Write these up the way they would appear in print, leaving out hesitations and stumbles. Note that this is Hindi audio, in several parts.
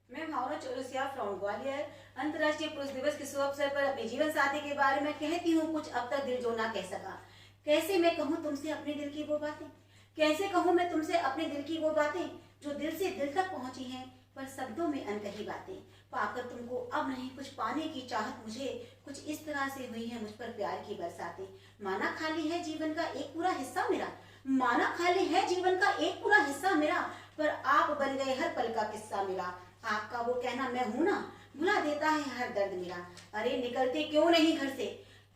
मैं भावना चौरसिया फ्रॉम ग्वालियर। अंतर्राष्ट्रीय पुरुष दिवस के शुभ अवसर पर अपने जीवन साथी के बारे में कहती हूँ कुछ अब तक दिल जो ना कह सका। कैसे मैं कहूँ तुमसे अपने दिल की वो बातें, कैसे कहूँ मैं तुमसे अपने दिल की वो बातें जो दिल से दिल तक पहुंची हैं, पर शब्दों में अनकही बातें। पाकर तुमको अब नहीं कुछ पाने की चाहत मुझे, कुछ इस तरह से हुई है मुझ पर प्यार की बरसातें। माना खाली है जीवन का एक पूरा हिस्सा मेरा, माना खाली है जीवन का एक पूरा हिस्सा मेरा, पर आप बन गए हर पल का किस्सा मेरा। आपका वो कहना मैं हूं ना, भुला देता है हर दर्द मेरा। अरे निकलते क्यों नहीं घर से,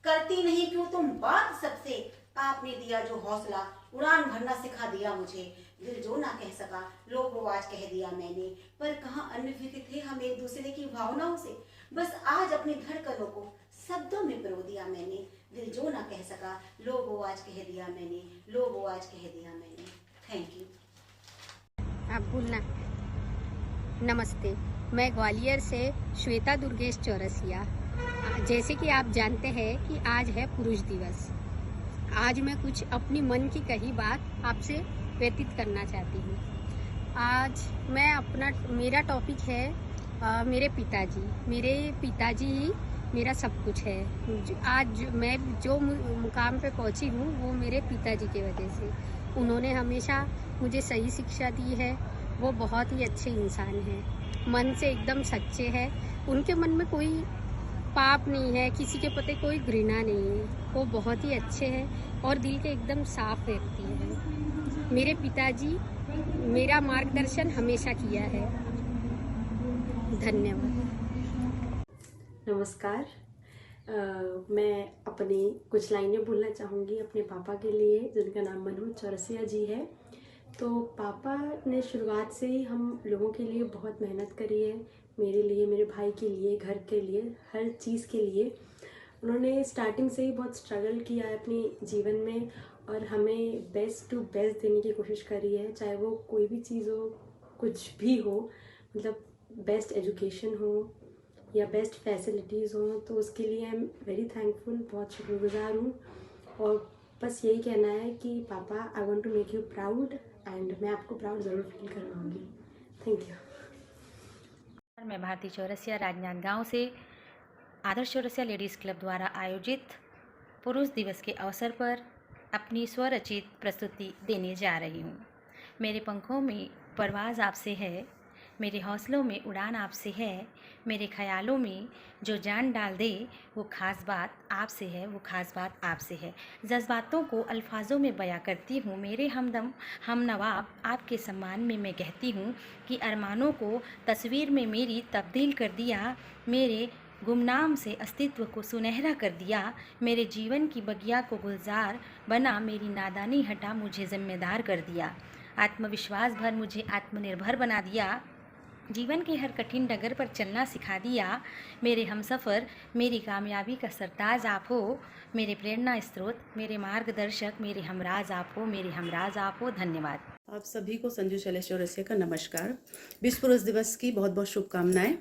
करती नहीं क्यों तुम बात सबसे। आपने दिया जो हौसला, उड़ान भरना सिखा दिया मुझे। दिल जो ना कह सका, लोग वो आज कह दिया मैंने। पर कहाँ अनभिज्ञ थे हम एक दूसरे की भावनाओं से, बस आज अपनी धड़कनों को शब्दों में पिरो दिया मैंने। दिल जो ना कह सका, लोग वो आज कह दिया मैंने, लोग वो आज कह दिया मैंने। Thank you. आप बोलना। नमस्ते, मैं ग्वालियर से श्वेता दुर्गेश चौरसिया। जैसे कि आप जानते हैं कि आज है पुरुष दिवस। आज मैं कुछ अपनी मन की कही बात आपसे व्यतीत करना चाहती हूँ। आज मेरा टॉपिक है मेरे पिताजी। मेरे पिताजी ही मेरा सब कुछ है। आज मैं जो मुकाम पे पहुँची हूँ वो मेरे पिताजी की वजह से। उन्होंने हमेशा मुझे सही शिक्षा दी है। वो बहुत ही अच्छे इंसान हैं, मन से एकदम सच्चे हैं। उनके मन में कोई पाप नहीं है, किसी के प्रति कोई घृणा नहीं है। वो बहुत ही अच्छे हैं और दिल के एकदम साफ व्यक्ति हैं। मेरे पिताजी मेरा मार्गदर्शन हमेशा किया है। धन्यवाद। नमस्कार। मैं अपनी कुछ लाइनें बोलना चाहूँगी अपने पापा के लिए, जिनका नाम मनोज चौरसिया जी है। तो पापा ने शुरुआत से ही हम लोगों के लिए बहुत मेहनत करी है, मेरे लिए, मेरे भाई के लिए, घर के लिए, हर चीज़ के लिए। उन्होंने स्टार्टिंग से ही बहुत स्ट्रगल किया है अपने जीवन में और हमें बेस्ट टू बेस्ट देने की कोशिश करी है, चाहे वो कोई भी चीज़ हो, कुछ भी हो, मतलब बेस्ट एजुकेशन हो या बेस्ट फैसिलिटीज़ हों। तो उसके लिए आई एम वेरी थैंकफुल, बहुत शुक्रगुजार हूँ। और बस यही कहना है कि पापा, I want to make you proud and मैं आपको प्राउड ज़रूर फील करवाऊँगी। Thank you. मैं भारती चौरसिया राजनांदगांव से आदर्श चौरसिया लेडीज़ क्लब द्वारा आयोजित पुरुष दिवस के अवसर पर अपनी स्वरचित प्रस्तुति देने जा रही हूँ। मेरे पंखों में परवाज़ आपसे है, मेरे हौसलों में उड़ान आपसे है, मेरे ख़यालों में जो जान डाल दे वो ख़ास बात आपसे है, वो ख़ास बात आपसे है। जज्बातों को अल्फाजों में बयां करती हूँ, मेरे हमदम हम नवाब आपके सम्मान में मैं कहती हूँ कि अरमानों को तस्वीर में मेरी तब्दील कर दिया, मेरे गुमनाम से अस्तित्व को सुनहरा कर दिया, मेरे जीवन की बगिया को गुलजार बना, मेरी नादानी हटा मुझे जिम्मेदार कर दिया, आत्मविश्वास भर मुझे आत्मनिर्भर बना दिया, जीवन के हर कठिन डगर पर चलना सिखा दिया, मेरे हमसफ़र मेरी कामयाबी का सरताज आप हो, मेरे प्रेरणा स्रोत, मेरे मार्गदर्शक, मेरे हमराज आप हो, मेरे हमराज आप हो। धन्यवाद। आप सभी को संजू शैलेश चौरसिया का नमस्कार। विश्व पुरुष दिवस की बहुत बहुत शुभकामनाएं।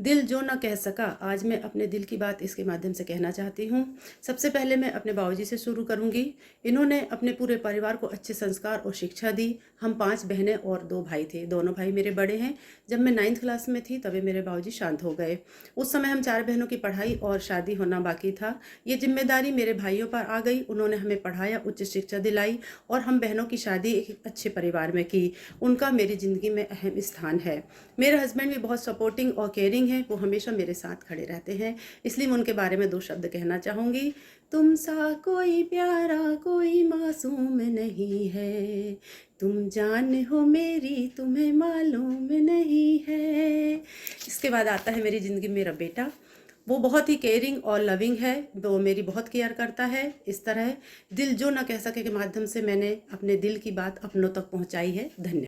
दिल जो न कह सका, आज मैं अपने दिल की बात इसके माध्यम से कहना चाहती हूँ। सबसे पहले मैं अपने बाबूजी से शुरू करूँगी। इन्होंने अपने पूरे परिवार को अच्छे संस्कार और शिक्षा दी। हम 5 बहनें और 2 भाई थे। दोनों भाई मेरे बड़े हैं। जब मैं 9th क्लास में थी तभी मेरे बाबूजी शांत हो गए। उस समय हम 4 बहनों की पढ़ाई और शादी होना बाकी था। ये जिम्मेदारी मेरे भाइयों पर आ गई। उन्होंने हमें पढ़ाया, उच्च शिक्षा दिलाई और हम बहनों की शादी एक अच्छे परिवार में की। उनका मेरी ज़िंदगी में अहम स्थान है। मेरे हस्बैंड भी बहुत सपोर्टिंग और केयरिंग है। वो हमेशा मेरे साथ खड़े रहते हैं, इसलिए मैं उनके बारे में 2 शब्द कहना चाहूँगी। तुम सा कोई प्यारा कोई मासूम नहीं है, तुम जान हो मेरी तुम्हें मालूम नहीं है। इसके बाद आता है मेरी ज़िंदगी में मेरा बेटा। वो बहुत ही केयरिंग और लविंग है, वो मेरी बहुत केयर करता है। इस तरह दिल जो न कह सके के माध्यम से मैंने अपने दिल की बात अपनों तक पहुंचाई है। धन्यवाद।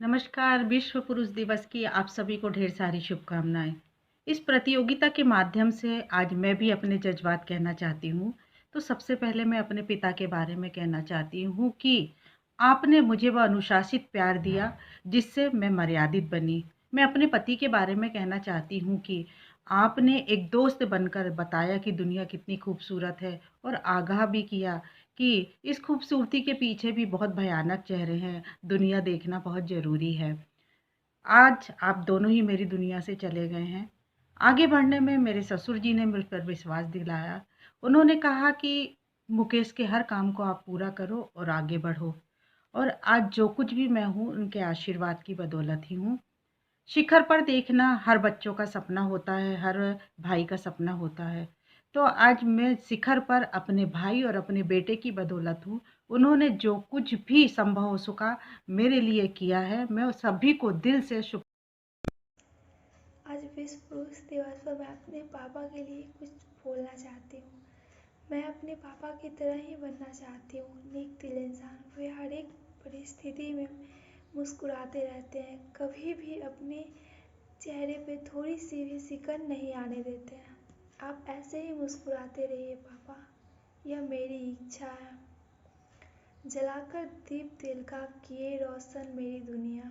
नमस्कार। विश्व पुरुष दिवस की आप सभी को ढेर सारी शुभकामनाएं। इस प्रतियोगिता के माध्यम से आज मैं भी अपने जज्बात कहना चाहती हूँ। तो सबसे पहले मैं अपने पिता के बारे में कहना चाहती हूँ कि आपने मुझे वह अनुशासित प्यार दिया जिससे मैं मर्यादित बनी। मैं अपने पति के बारे में कहना चाहती हूँ कि आपने एक दोस्त बनकर बताया कि दुनिया कितनी खूबसूरत है और आगाह भी किया कि इस खूबसूरती के पीछे भी बहुत भयानक चेहरे हैं, दुनिया देखना बहुत ज़रूरी है। आज आप दोनों ही मेरी दुनिया से चले गए हैं। आगे बढ़ने में मेरे ससुर जी ने मुझ पर विश्वास दिलाया। उन्होंने कहा कि मुकेश के हर काम को आप पूरा करो और आगे बढ़ो। और आज जो कुछ भी मैं हूँ उनके आशीर्वाद की बदौलत ही हूँ। शिखर पर देखना हर बच्चों का सपना होता है, हर भाई का सपना होता है। तो आज मैं शिखर पर अपने भाई और अपने बेटे की बदौलत हूँ। उन्होंने जो कुछ भी संभव हो सका मेरे लिए किया है। मैं सभी को दिल से शुभ आज विश्व पुरुष दिवस पर मैं अपने पापा के लिए कुछ बोलना चाहती हूँ। मैं अपने पापा की तरह ही बनना चाहती हूँ, नेक दिल इंसान। वे हर एक परिस्थिति में मुस्कुराते रहते हैं, कभी भी अपने चेहरे पे थोड़ी सी भी सिकन नहीं आने देते हैं। आप ऐसे ही मुस्कुराते रहिए पापा, यह मेरी इच्छा है। जलाकर दीप दिल का किए रोशन मेरी दुनिया,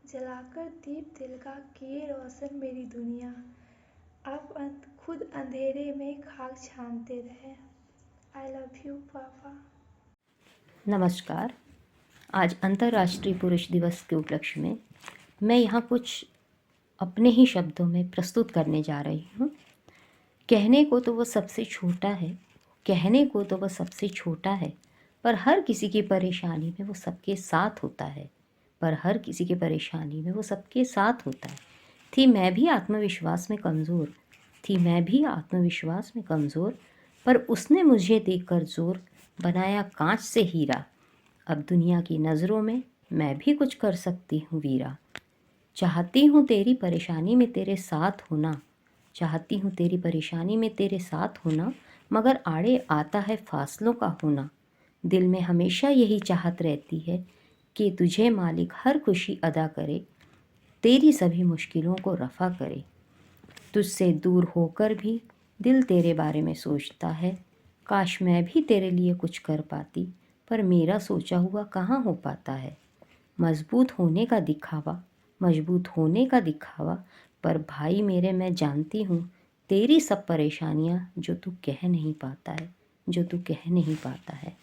जलाकर दीप दिल का किए रोशन मेरी दुनिया। आप खुद अंधेरे में खाक छानते रहे। आई लव यू पापा। नमस्कार। आज अंतर्राष्ट्रीय पुरुष दिवस के उपलक्ष्य में मैं यहाँ कुछ अपने ही शब्दों में प्रस्तुत करने जा रही हूँ। कहने को तो वो सबसे छोटा है, कहने को तो वो सबसे छोटा है, पर हर किसी की परेशानी में वो सबके साथ होता है, पर हर किसी की परेशानी में वो सबके साथ होता है। थी मैं भी आत्मविश्वास में कमज़ोर, थी मैं भी आत्मविश्वास में कमज़ोर, पर उसने मुझे देखकर ज़ोर बनाया कांच से हीरा। अब दुनिया की नज़रों में मैं भी कुछ कर सकती हूँ वीरा। चाहती हूँ तेरी परेशानी में तेरे साथ होना, चाहती हूँ तेरी परेशानी में तेरे साथ होना, मगर आड़े आता है फासलों का होना। दिल में हमेशा यही चाहत रहती है कि तुझे मालिक हर खुशी अदा करे, तेरी सभी मुश्किलों को रफ़ा करे। तुझसे दूर होकर भी दिल तेरे बारे में सोचता है, काश मैं भी तेरे लिए कुछ कर पाती, पर मेरा सोचा हुआ कहाँ हो पाता है। मजबूत होने का दिखावा, मजबूत होने का दिखावा, पर भाई मेरे मैं जानती हूँ तेरी सब परेशानियाँ जो तू कह नहीं पाता है, जो तू कह नहीं पाता है।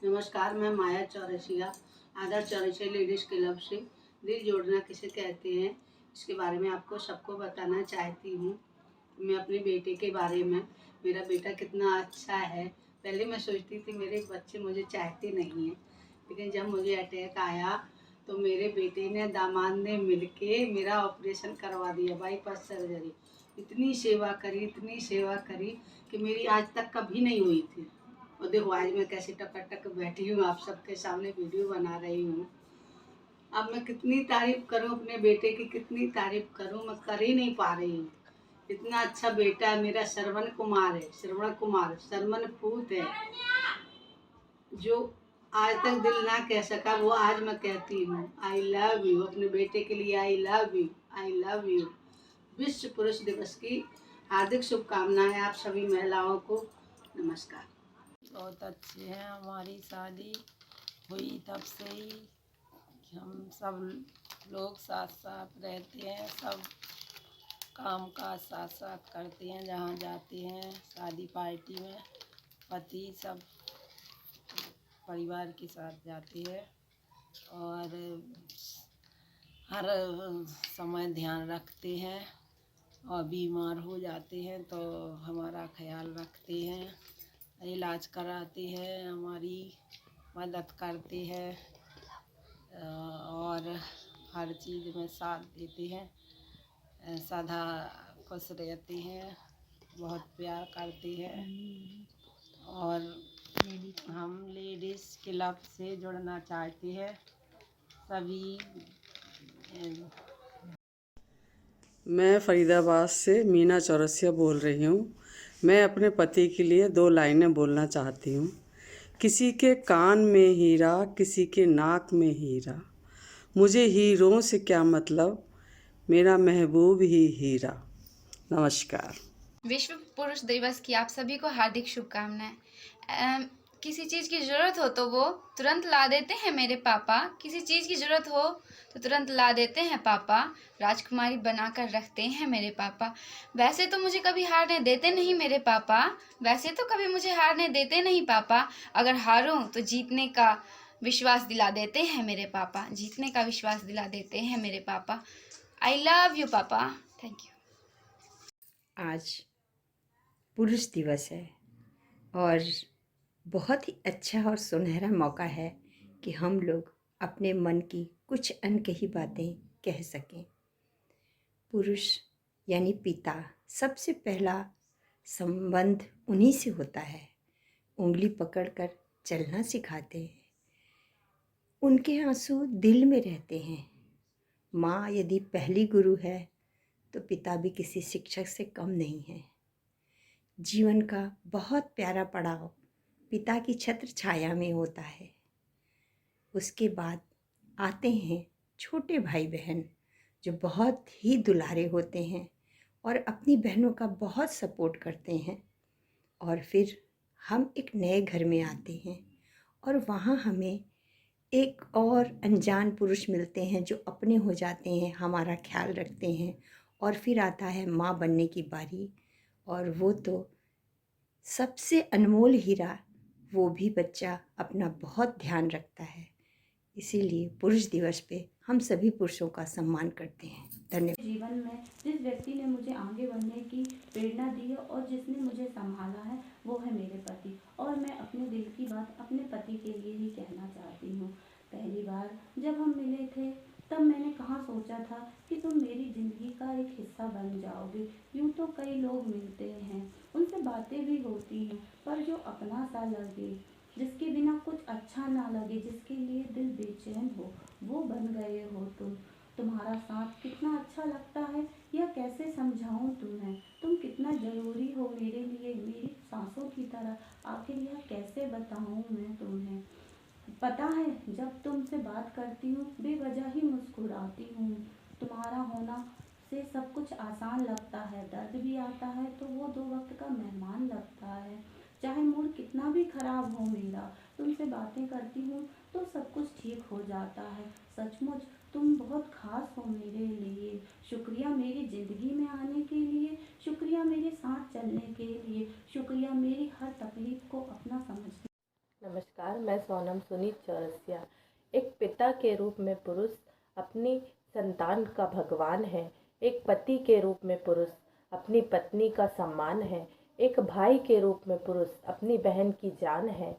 नमस्कार, मैं माया चौरसिया, आदर्श चौरसिया लेडीज़ क्लब से दिल जोड़ना किसे कहते हैं इसके बारे में आपको सबको बताना चाहती हूँ। मैं अपने बेटे के बारे में, मेरा बेटा कितना अच्छा है। पहले मैं सोचती थी मेरे बच्चे मुझे चाहते नहीं हैं, लेकिन जब मुझे अटैक आया तो मेरे बेटे ने दामाद ने मिलके मेरा ऑपरेशन करवा दिया, बाईपास सर्जरी। इतनी सेवा करी, इतनी सेवा करी कि मेरी आज तक कभी नहीं हुई थी। और देखो आज मैं कैसे टक बैठी हूँ, आप सबके सामने वीडियो बना रही हूँ। अब मैं कितनी तारीफ़ करूँ अपने बेटे की, कितनी तारीफ़ करूँ, मैं कर ही नहीं पा रही हूँ। इतना अच्छा बेटा है मेरा। श्रवण कुमार है, श्रवण कुमार, शर्मन पूत है, जो आज तक दिल ना कह सका वो आज मैं कहती हूँ। आई लव यू अपने बेटे के लिए, I love you, I love you. विश्व पुरुष दिवस की हार्दिक शुभकामनाएं आप सभी महिलाओं को। नमस्कार। बहुत अच्छी है। हमारी शादी हुई तब से ही हम सब लोग साथ साथ रहते हैं, सब काम काज साथ साथ करते हैं। जहाँ जाते हैं शादी पार्टी में पति सब परिवार के साथ जाते हैं और हर समय ध्यान रखते हैं और बीमार हो जाते हैं तो हमारा ख्याल रखते हैं, इलाज कराते हैं, हमारी मदद करते हैं और हर चीज़ में साथ देते हैं, सदा खुश रहते हैं, बहुत प्यार करते हैं। और हम लेडीज़ क्लब से जुड़ना चाहते हैं सभी। मैं फरीदाबाद से मीना चौरसिया बोल रही हूँ। मैं अपने पति के लिए 2 लाइनें बोलना चाहती हूँ। किसी के कान में हीरा, किसी के नाक में हीरा, मुझे हीरों से क्या मतलब, मेरा महबूब ही हीरा। नमस्कार। विश्व पुरुष दिवस की आप सभी को हार्दिक शुभकामनाएं। किसी चीज़ की ज़रूरत हो तो वो तुरंत ला देते हैं मेरे पापा, किसी चीज़ की ज़रूरत हो तो तुरंत ला देते हैं पापा, राजकुमारी बनाकर रखते हैं मेरे पापा। वैसे तो मुझे कभी हारने देते नहीं मेरे पापा, वैसे तो कभी मुझे हारने देते नहीं पापा। अगर हारूं तो जीतने का विश्वास दिला देते हैं मेरे पापा, जीतने का विश्वास दिला देते हैं मेरे पापा। आई लव यू पापा, थैंक यू। आज पुरुष दिवस है और बहुत ही अच्छा और सुनहरा मौका है कि हम लोग अपने मन की कुछ अनकही बातें कह सकें। पुरुष यानी पिता, सबसे पहला संबंध उन्हीं से होता है। उंगली पकड़कर चलना सिखाते हैं, उनके आंसू दिल में रहते हैं। माँ यदि पहली गुरु है तो पिता भी किसी शिक्षक से कम नहीं है। जीवन का बहुत प्यारा पड़ाव पिता की छत्र छाया में होता है। उसके बाद आते हैं छोटे भाई बहन, जो बहुत ही दुलारे होते हैं और अपनी बहनों का बहुत सपोर्ट करते हैं। और फिर हम एक नए घर में आते हैं और वहाँ हमें एक और अनजान पुरुष मिलते हैं जो अपने हो जाते हैं, हमारा ख्याल रखते हैं। और फिर आता है माँ बनने की बारी, और वो तो सबसे अनमोल हीरा, वो भी बच्चा अपना बहुत ध्यान रखता है। इसीलिए पुरुष दिवस पे हम सभी पुरुषों का सम्मान करते हैं। धन्यवाद। जीवन में जिस व्यक्ति ने मुझे आगे बढ़ने की प्रेरणा दी है और जिसने मुझे संभाला है वो है मेरे पति। और मैं अपने दिल की बात अपने पति के लिए ही कहना चाहती हूँ। पहली बार जब हम मिले थे तब मैंने कहाँ सोचा था कि तुम मेरी ज़िंदगी का एक हिस्सा बन जाओगे। यूँ तो कई लोग मिलते हैं, उनसे बातें भी होती हैं, पर जो अपना सा लगे, जिसके बिना कुछ अच्छा ना लगे, जिसके लिए दिल बेचैन हो, वो बन गए हो तुम। तुम्हारा साथ कितना अच्छा लगता है, यह कैसे समझाऊं तुम्हें। तुम कितना ज़रूरी हो मेरे लिए, मेरी सांसों की तरह। आखिर यह कैसे बताऊं मैं तुम्हें। पता है जब तुमसे बात करती हूँ बेवजह ही मुस्कुराती हूँ। तुम्हारा होना से सब कुछ आसान लगता है, दर्द भी आता है तो वो 2 वक्त का मेहमान लगता है। चाहे मूड कितना भी खराब हो मेरा, तुमसे बातें करती हूँ तो सब कुछ ठीक हो जाता है। सचमुच तुम बहुत खास हो मेरे लिए। शुक्रिया मेरी ज़िंदगी में आने के लिए, शुक्रिया मेरे साथ चलने के लिए, शुक्रिया मेरी हर तकलीफ को अपना समझने। नमस्कार, मैं सोनम सुनीत चौरसिया। एक पिता के रूप में पुरुष अपनी संतान का भगवान है। एक पति के रूप में पुरुष अपनी पत्नी का सम्मान है। एक भाई के रूप में पुरुष अपनी बहन की जान है।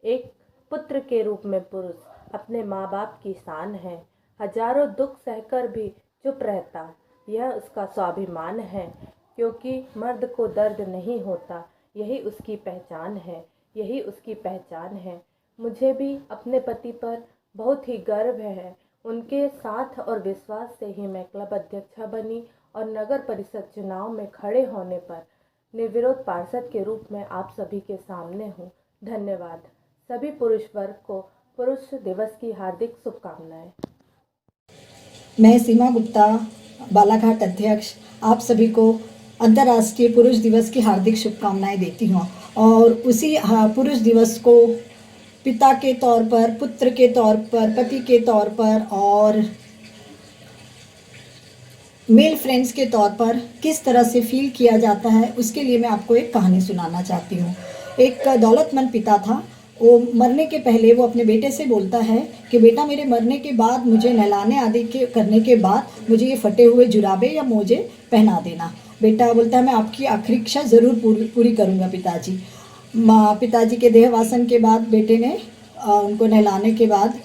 एक पुत्र के रूप में पुरुष अपने माँ बाप की शान है। हजारों दुख सहकर भी चुप रहता, यह उसका स्वाभिमान है। क्योंकि मर्द को दर्द नहीं होता, यही उसकी पहचान है, यही उसकी पहचान है। मुझे भी अपने पति पर बहुत ही गर्व है। उनके साथ और विश्वास से ही मैं क्लब अध्यक्षा बनी और नगर परिषद चुनाव में खड़े होने पर निर्विरोध पार्षद के रूप में आप सभी के सामने हूँ। धन्यवाद। सभी पुरुष वर्ग को पुरुष दिवस की हार्दिक शुभकामनाएं। मैं सीमा गुप्ता, बालाघाट अध्यक्ष, आप सभी को अंतर्राष्ट्रीय पुरुष दिवस की हार्दिक शुभकामनाएं देती हूँ। और उसी पुरुष दिवस को पिता के तौर पर, पुत्र के तौर पर, पति के तौर पर और मेल फ्रेंड्स के तौर पर किस तरह से फील किया जाता है, उसके लिए मैं आपको एक कहानी सुनाना चाहती हूँ। एक दौलतमंद पिता था। वो मरने के पहले वो अपने बेटे से बोलता है कि बेटा, मेरे मरने के बाद मुझे नहलाने आदि के करने के बाद मुझे ये फटे हुए जुराबे या मोजे पहना देना। बेटा बोलता है मैं आपकी आखिरी इच्छा ज़रूर पूरी करूँगा पिताजी। पिताजी के देहवासन के बाद बेटे ने उनको नहलाने के बाद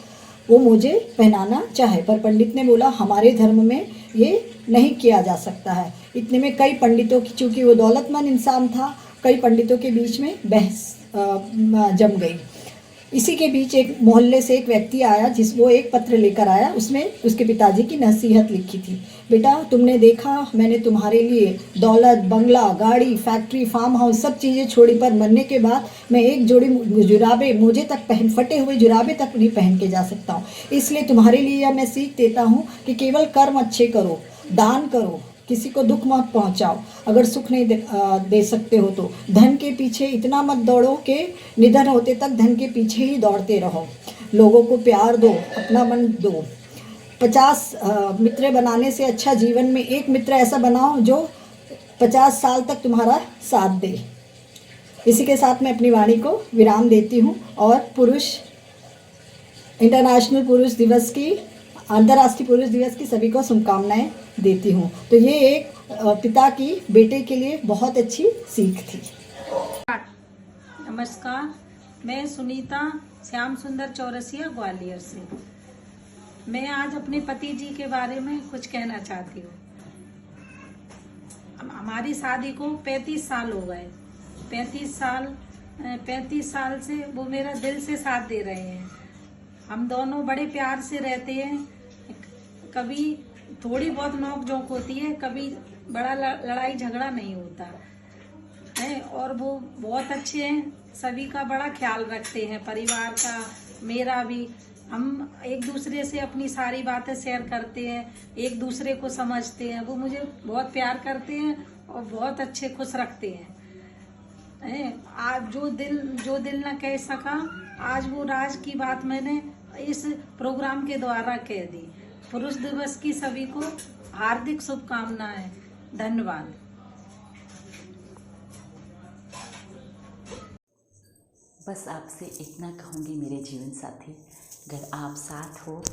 वो मोजे पहनाना चाहे, पर पंडित ने बोला हमारे धर्म में ये नहीं किया जा सकता है। इतने में कई पंडितों की, चूँकि वो दौलतमंद इंसान था, कई पंडितों के बीच में बहस जम गई। इसी के बीच एक मोहल्ले से एक व्यक्ति आया, वो एक पत्र लेकर आया। उसमें उसके पिताजी की नसीहत लिखी थी। बेटा, तुमने देखा मैंने तुम्हारे लिए दौलत, बंगला, गाड़ी, फैक्ट्री, फार्म हाउस सब चीज़ें छोड़ी, पर मरने के बाद मैं एक जोड़ी जुराबे, मोजे तक फटे हुए जुराबे तक नहीं पहन के जा सकता हूँ। इसलिए तुम्हारे लिए यह मैं सीख देता हूँ कि केवल कर्म अच्छे करो, दान करो, किसी को दुख मत पहुंचाओ। अगर सुख नहीं दे सकते हो तो धन के पीछे इतना मत दौड़ो कि निधन होते तक धन के पीछे ही दौड़ते रहो। लोगों को प्यार दो, अपना मन दो। 50 मित्र बनाने से अच्छा जीवन में एक मित्र ऐसा बनाओ जो 50 साल तक तुम्हारा साथ दे। इसी के साथ मैं अपनी वाणी को विराम देती हूँ और पुरुष इंटरनेशनल पुरुष दिवस की, अंतर्राष्ट्रीय पुरुष दिवस की सभी को शुभकामनाएं देती हूँ। तो ये एक पिता की बेटे के लिए बहुत अच्छी सीख थी। नमस्कार, मैं सुनीता श्याम सुंदर चौरसिया ग्वालियर से। मैं आज अपने पति जी के बारे में कुछ कहना चाहती हूँ। हमारी शादी को 35 साल हो गए। 35 साल से वो मेरा दिल से साथ दे रहे हैं। हम दोनों बड़े प्यार से रहते हैं। कभी थोड़ी बहुत नोक झोंक होती है, कभी बड़ा लड़ाई झगड़ा नहीं होता है। और वो बहुत अच्छे हैं, सभी का बड़ा ख्याल रखते हैं, परिवार का, मेरा भी। हम एक दूसरे से अपनी सारी बातें शेयर करते हैं, एक दूसरे को समझते हैं। वो मुझे बहुत प्यार करते हैं और बहुत अच्छे खुश रखते हैं। आज जो दिल न कह सका, आज वो राज की बात मैंने इस प्रोग्राम के द्वारा कह दी। पुरुष दिवस की सभी को हार्दिक शुभकामनाएं। धन्यवाद। बस आपसे इतना कहूँगी मेरे जीवन साथी, अगर आप साथ हो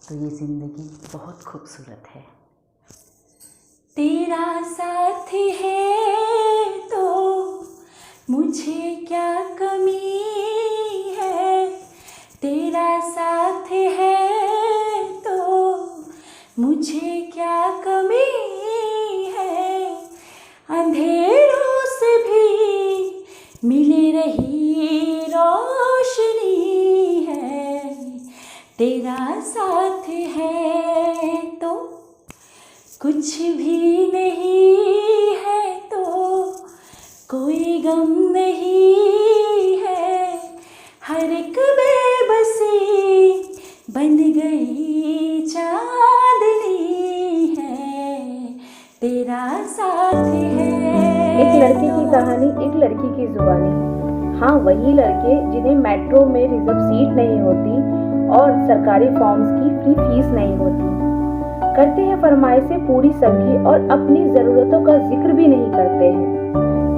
तो ये ज़िंदगी बहुत खूबसूरत है। तेरा साथ है तो मुझे क्या कमी है, तेरा साथ है तो मुझे क्या कमी है। अंधेरों से भी मिले रही रोशनी है, तेरा साथ है तो कुछ भी नहीं है, तो कोई गम नहीं है। हर एक बेबसी बन गई चांदनी है, तेरा साथ है। एक लड़के की कहानी, एक लड़की की जुबानी। हाँ, वही लड़के जिन्हें मेट्रो में रिजर्व सीट नहीं होती और सरकारी फॉर्म्स की फ्री फीस नहीं होती, करते हैं फरमाइशें पूरी सबकी और अपनी ज़रूरतों का जिक्र भी नहीं करते हैं।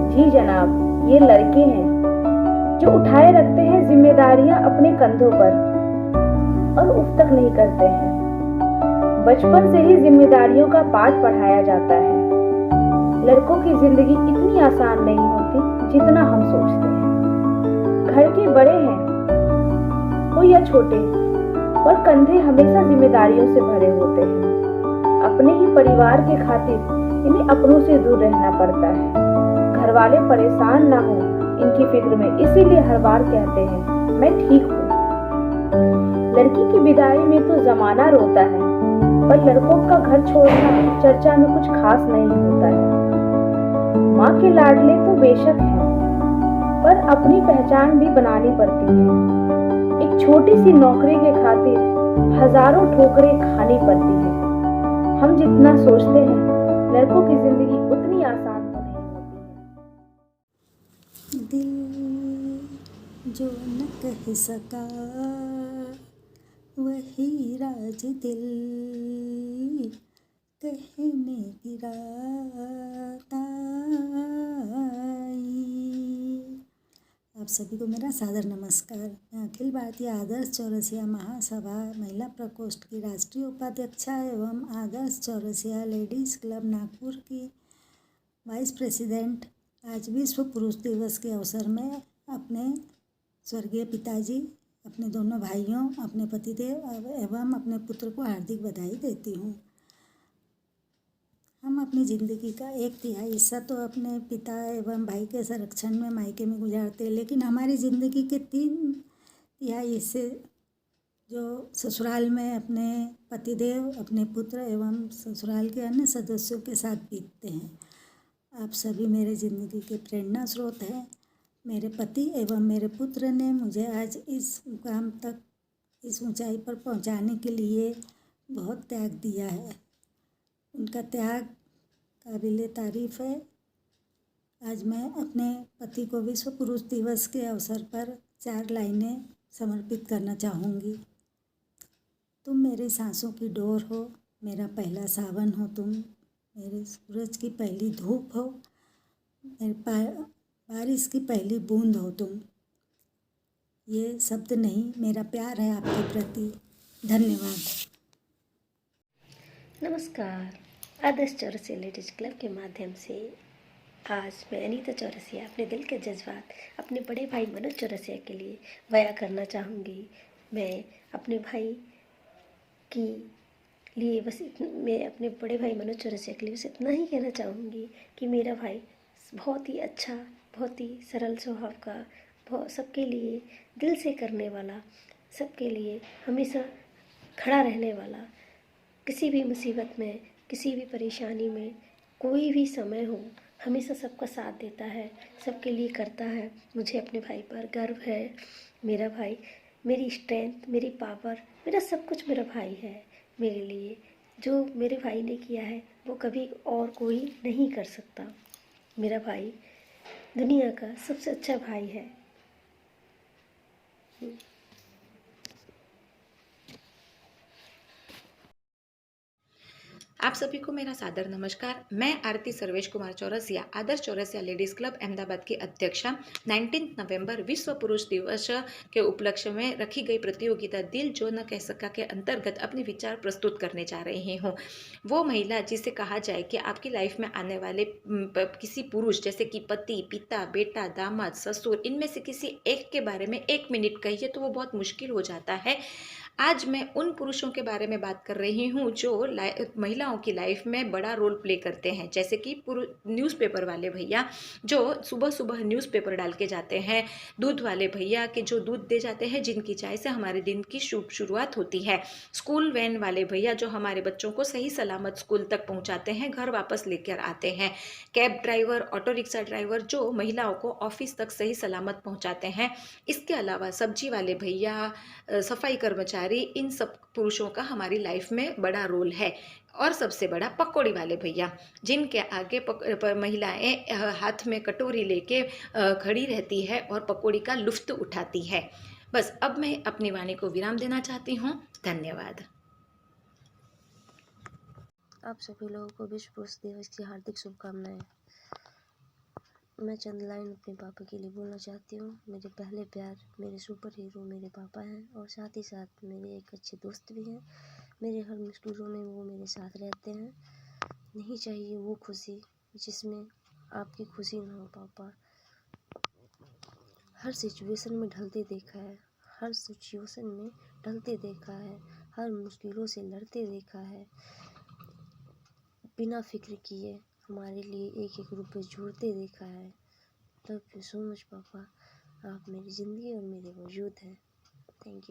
जी जनाब, ये लड़के हैं जो उठाए रखते हैं जिम्मेदारियां अपने कंधों पर और उफ तक नहीं करते हैं। बचपन से ही जिम्मेदारियों का पाठ पढ़ाया जाता है। लड़कों की जिंदगी इतनी आसान नहीं होती जितना हम सोचते हैं। घर के बड़े हैं हो या छोटे, और कंधे हमेशा जिम्मेदारियों से भरे होते हैं। अपने ही परिवार के खातिर इन्हें अपनों से दूर रहना पड़ता है। घर वाले परेशान ना हो इनकी फिक्र में, इसीलिए हर बार कहते हैं मैं ठीक हूँ। लड़की की विदाई में तो जमाना रोता है, पर लड़कों का घर छोड़ना चर्चा में कुछ खास नहीं होता है। माँ के लाडले तो बेशक हैं, पर अपनी पहचान भी बनानी पड़ती है। एक छोटी सी नौकरी के खातिर हजारों ठोकरें खानी पड़ती है। हम जितना सोचते हैं लड़कों की जिंदगी उतनी आसान तो नहीं होती है। दिल जो न कह सका वही राज दिल कहने की रात आई। आप सभी को मेरा सादर नमस्कार। मैं अखिल भारतीय आदर्श चौरसिया महासभा महिला प्रकोष्ठ की राष्ट्रीय उपाध्यक्षा एवं आदर्श चौरसिया लेडीज़ क्लब नागपुर की वाइस प्रेसिडेंट। आज विश्व पुरुष दिवस के अवसर में अपने स्वर्गीय पिताजी, अपने दोनों भाइयों, अपने पतिदेव एवं अपने पुत्र को हार्दिक बधाई देती हूँ। हम अपनी ज़िंदगी का 1/3 हिस्सा तो अपने पिता एवं भाई के संरक्षण में मायके में गुजारते हैं, लेकिन हमारी ज़िंदगी के 3/3 हिस्से जो ससुराल में अपने पतिदेव, अपने पुत्र एवं ससुराल के अन्य सदस्यों के साथ बीतते हैं। आप सभी मेरे ज़िंदगी के प्रेरणा स्रोत हैं। मेरे पति एवं मेरे पुत्र ने मुझे आज इस मुकाम तक, इस ऊंचाई पर पहुंचाने के लिए बहुत त्याग दिया है। उनका त्याग काबिले तारीफ़ है। आज मैं अपने पति को विश्व पुरुष दिवस के अवसर पर 4 लाइनें समर्पित करना चाहूँगी। तुम मेरी सांसों की डोर हो, मेरा पहला सावन हो तुम, मेरे सूरज की पहली धूप हो, मेरे बारिश की पहली बूंद हो तुम। ये शब्द नहीं, मेरा प्यार है आपके प्रति। धन्यवाद। नमस्कार। आदर्श चौरसिया लेडीज क्लब के माध्यम से आज मैं अनीता चौरसिया अपने दिल के जज्बात अपने बड़े भाई मनोज चौरसिया के लिए बयां करना चाहूँगी। मैं अपने भाई की लिए मैं अपने बड़े भाई मनोज चौरसिया के लिए बस इतना ही कहना चाहूँगी कि मेरा भाई बहुत ही अच्छा, बहुत ही सरल स्वभाव का, बहुत सबके लिए दिल से करने वाला, सबके लिए हमेशा खड़ा रहने वाला, किसी भी मुसीबत में, किसी भी परेशानी में, कोई भी समय हो, हमेशा सबका साथ देता है, सबके लिए करता है। मुझे अपने भाई पर गर्व है। मेरा भाई मेरी स्ट्रेंथ, मेरी पावर, मेरा सब कुछ मेरा भाई है। मेरे लिए जो मेरे भाई ने किया है वो कभी और कोई नहीं कर सकता। मेरा भाई दुनिया का सबसे अच्छा भाई है। आप सभी को मेरा सादर नमस्कार। मैं आरती सर्वेश कुमार चौरसिया, आदर्श चौरसिया लेडीज़ क्लब अहमदाबाद की अध्यक्षा 19 नवंबर विश्व पुरुष दिवस के उपलक्ष्य में रखी गई प्रतियोगिता दिल जो न कह सका के अंतर्गत अपने विचार प्रस्तुत करने जा रही हूँ। वो महिला जिसे कहा जाए कि आपकी लाइफ में आने वाले किसी पुरुष जैसे कि पति, पिता, बेटा, दामाद, ससुर, इनमें से किसी एक के बारे में 1 मिनट कहिए तो वो बहुत मुश्किल हो जाता है। आज मैं उन पुरुषों के बारे में बात कर रही हूँ जो महिलाओं की लाइफ में बड़ा रोल प्ले करते हैं, जैसे कि न्यूज़पेपर वाले भैया जो सुबह सुबह न्यूज़पेपर डाल के जाते हैं, दूध वाले भैया के जो दूध दे जाते हैं, जिनकी चाय से हमारे दिन की शुभ शुरुआत होती है, स्कूल वैन वाले भैया जो हमारे बच्चों को सही सलामत स्कूल तक पहुँचाते हैं, घर वापस लेकर आते हैं, cab driver, auto rickshaw driver जो महिलाओं को ऑफिस तक सही सलामत पहुँचाते हैं। इसके अलावा सब्जी वाले भैया, सफाई कर्मचारी, इन सब पुरुषों का हमारी लाइफ में बड़ा रोल है। और सबसे बड़ा पकौड़ी वाले भैया, जिनके आगे महिलाएं हाथ में कटोरी लेके खड़ी रहती है और पकौड़ी का लुत्फ उठाती है। बस अब मैं अपनी वाणी को विराम देना चाहती हूँ। धन्यवाद। आप सभी लोगों को विश्व पुरुष दिवस की हार्दिक शुभकामनाएं। मैं चंद लाइन अपने पापा के लिए बोलना चाहती हूँ। मेरे पहले प्यार, मेरे सुपर हीरो मेरे पापा हैं और साथ ही साथ मेरे एक अच्छे दोस्त भी हैं। मेरे हर मुश्किलों में वो मेरे साथ रहते हैं। नहीं चाहिए वो खुशी जिसमें आपकी खुशी ना हो पापा। हर सिचुएशन में ढलते देखा है, हर सिचुएशन में ढलते देखा है, हर मुश्किलों से लड़ते देखा है, बिना फिक्र किए हमारे लिए एक एक रुपये जोड़ते देखा है। थैंक यू सो मच पापा, आप मेरी ज़िंदगी और मेरे वजूद हैं। Thank you.